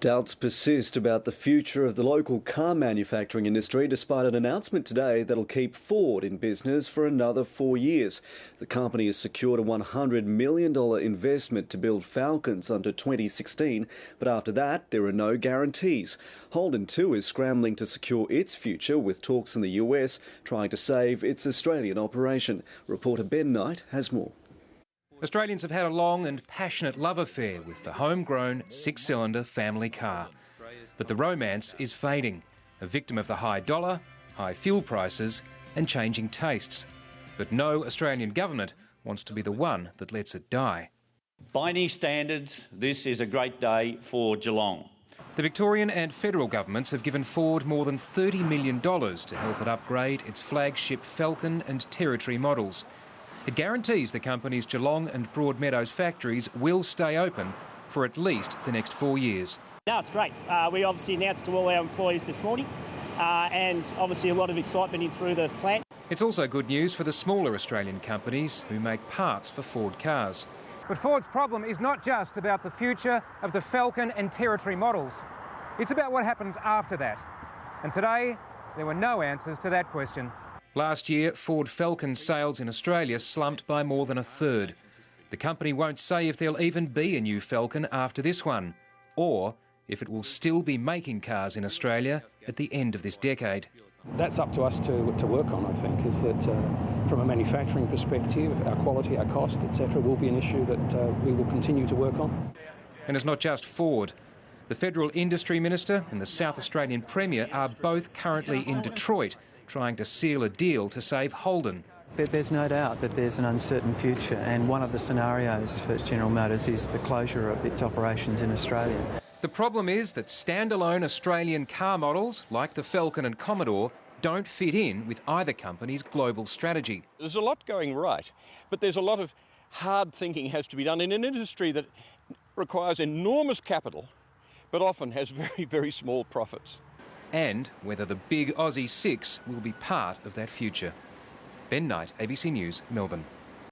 Doubts persist about the future of the local car manufacturing industry despite an announcement today that'll keep Ford in business for another 4 years. The company has secured a $100 million investment to build Falcons until 2016, but after that there are no guarantees. Holden too is scrambling to secure its future with talks in the US trying to save its Australian operation. Reporter Ben Knight has more. Australians have had a long and passionate love affair with the homegrown six-cylinder family car. But the romance is fading, a victim of the high dollar, high fuel prices and changing tastes. But no Australian government wants to be the one that lets it die. By any standards, this is a great day for Geelong. The Victorian and Federal Governments have given Ford more than $30 million to help it upgrade its flagship Falcon and Territory models. It guarantees the company's Geelong and Broadmeadows factories will stay open for at least the next 4 years. No, it's great. We obviously announced to all our employees this morning and obviously a lot of excitement in through the plant. It's also good news for the smaller Australian companies who make parts for Ford cars. But Ford's problem is not just about the future of the Falcon and Territory models. It's about what happens after that. And today, there were no answers to that question. Last year, Ford Falcon sales in Australia slumped by more than a third. The company won't say if there'll even be a new Falcon after this one, or if it will still be making cars in Australia at the end of this decade. That's up to us to work on, I think, is that from a manufacturing perspective, our quality, our cost, etc., will be an issue that we will continue to work on. And it's not just Ford. The Federal Industry Minister and the South Australian Premier are both currently in Detroit, trying to seal a deal to save Holden. There's no doubt that there's an uncertain future, and one of the scenarios for General Motors is the closure of its operations in Australia. The problem is that standalone Australian car models, like the Falcon and Commodore, don't fit in with either company's global strategy. There's a lot going right, but there's a lot of hard thinking has to be done in an industry that requires enormous capital, but often has very, very small profits. And whether the big Aussie 6 will be part of that future. Ben Knight, ABC News, Melbourne.